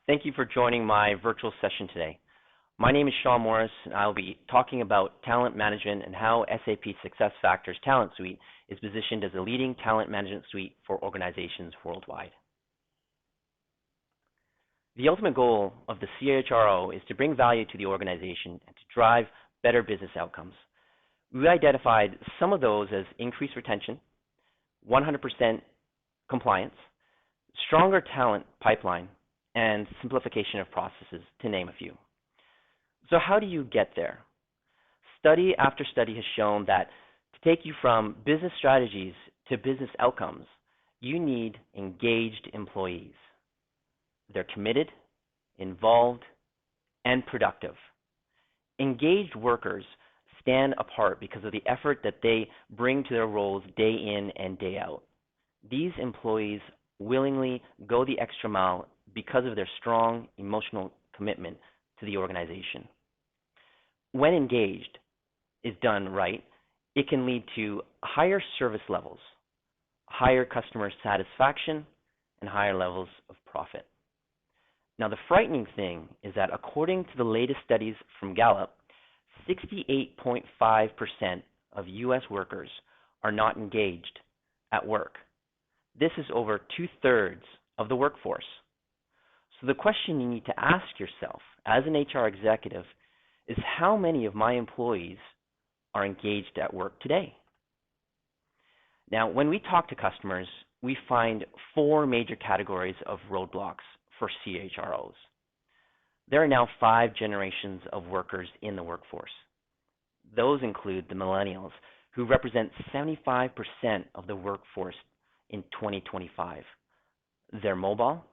Thank you for joining my virtual session today. My name is Sean Morris, and I'll be talking about talent management and how SAP SuccessFactors Talent Suite is positioned as a leading talent management suite for organizations worldwide. The ultimate goal of the CHRO is to bring value to the organization and to drive better business outcomes. We identified some of those as increased retention, 100% compliance, stronger talent pipeline, and simplification of processes, to name a few. So how do you get there? Study after study has shown that to take you from business strategies to business outcomes, you need engaged employees. They're committed, involved, and productive. Engaged workers stand apart because of the effort that they bring to their roles day in and day out. These employees willingly go the extra mile because of their strong emotional commitment to the organization. When engaged is done right, it can lead to higher service levels, higher customer satisfaction, and higher levels of profit. Now, the frightening thing is that according to the latest studies from Gallup, 68.5% of U.S. workers are not engaged at work. This is over 2/3 of the workforce. So the question you need to ask yourself as an HR executive is how many of my employees are engaged at work today? Now, when we talk to customers, we find 4 major categories of roadblocks for CHROs. There are now 5 generations of workers in the workforce. Those include the millennials, who represent 75% of the workforce in 2025. They're mobile,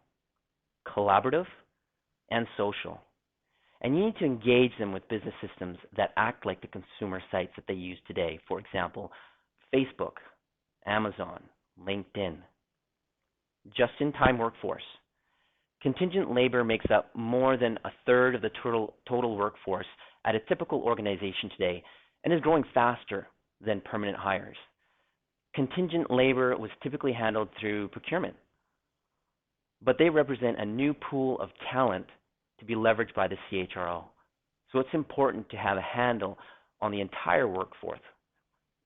collaborative, and social. And you need to engage them with business systems that act like the consumer sites that they use today. For example, Facebook, Amazon, LinkedIn. Just-in-time workforce. Contingent labor makes up more than 1/3 of the total workforce at a typical organization today and is growing faster than permanent hires. Contingent labor was typically handled through procurement, but they represent a new pool of talent to be leveraged by the CHRO. So it's important to have a handle on the entire workforce,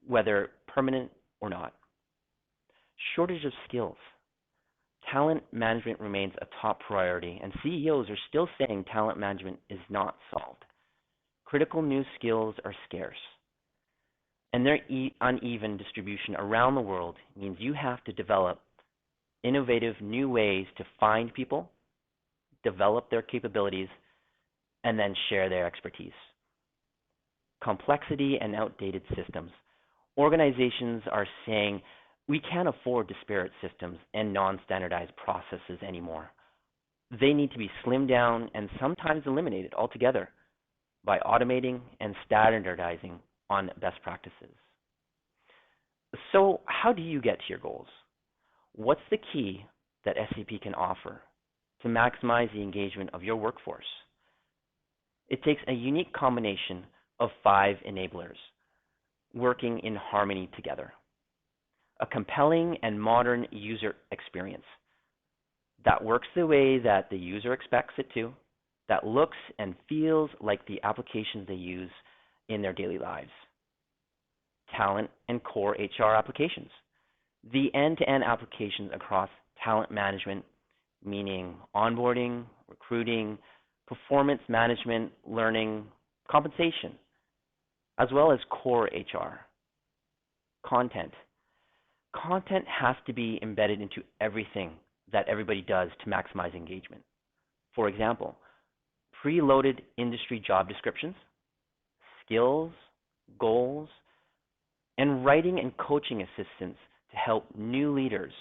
whether permanent or not. Shortage of skills. Talent management remains a top priority, and CEOs are still saying talent management is not solved. Critical new skills are scarce, and their uneven distribution around the world means you have to develop innovative new ways to find people, develop their capabilities, and then share their expertise. Complexity and outdated systems. Organizations are saying we can't afford disparate systems and non-standardized processes anymore. They need to be slimmed down and sometimes eliminated altogether by automating and standardizing on best practices. So how do you get to your goals? What's the key that SAP can offer to maximize the engagement of your workforce? It takes a unique combination of 5 enablers working in harmony together. A compelling and modern user experience that works the way that the user expects it to, that looks and feels like the applications they use in their daily lives. Talent and core HR applications. The end-to-end applications across talent management, meaning onboarding, recruiting, performance management, learning, compensation, as well as core HR. Content. Content has to be embedded into everything that everybody does to maximize engagement. For example, preloaded industry job descriptions, skills, goals, and writing and coaching assistance to help new leaders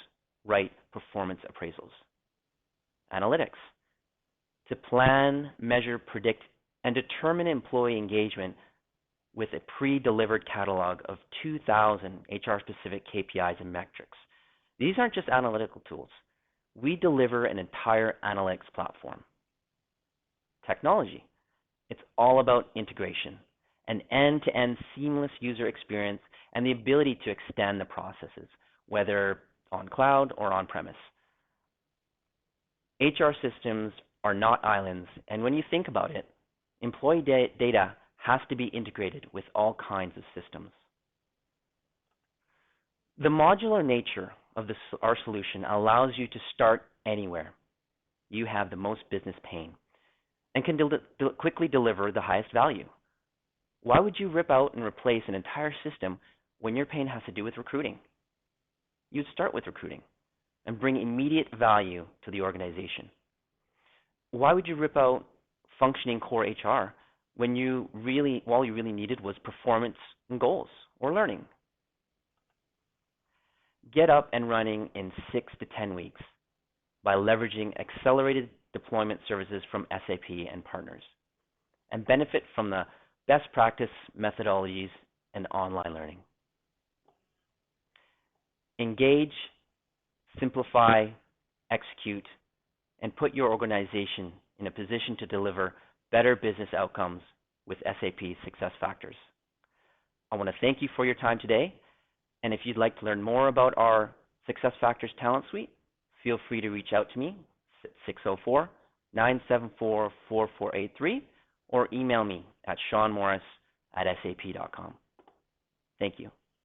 write performance appraisals. Analytics. To plan, measure, predict, and determine employee engagement with a pre-delivered catalog of 2,000 HR-specific KPIs and metrics. These aren't just analytical tools. We deliver an entire analytics platform. Technology. It's all about integration, an end-to-end seamless user experience, and the ability to extend the processes, whether on cloud or on-premise. HR systems are not islands, and when you think about it, employee data has to be integrated with all kinds of systems. The modular nature of our solution allows you to start anywhere you have the most business pain and can quickly deliver the highest value. Why would you rip out and replace an entire system when your pain has to do with recruiting? You'd start with recruiting and bring immediate value to the organization. Why would you rip out functioning core HR when all you really needed was performance and goals or learning? Get up and running in 6 to 10 weeks by leveraging accelerated deployment services from SAP and partners, and benefit from the best practice methodologies and online learning. Engage, simplify, execute, and put your organization in a position to deliver better business outcomes with SAP SuccessFactors. I want to thank you for your time today, and if you'd like to learn more about our SuccessFactors Talent Suite, feel free to reach out to me at 604-974-4483 or email me at seanmorris@sap.com. Thank you.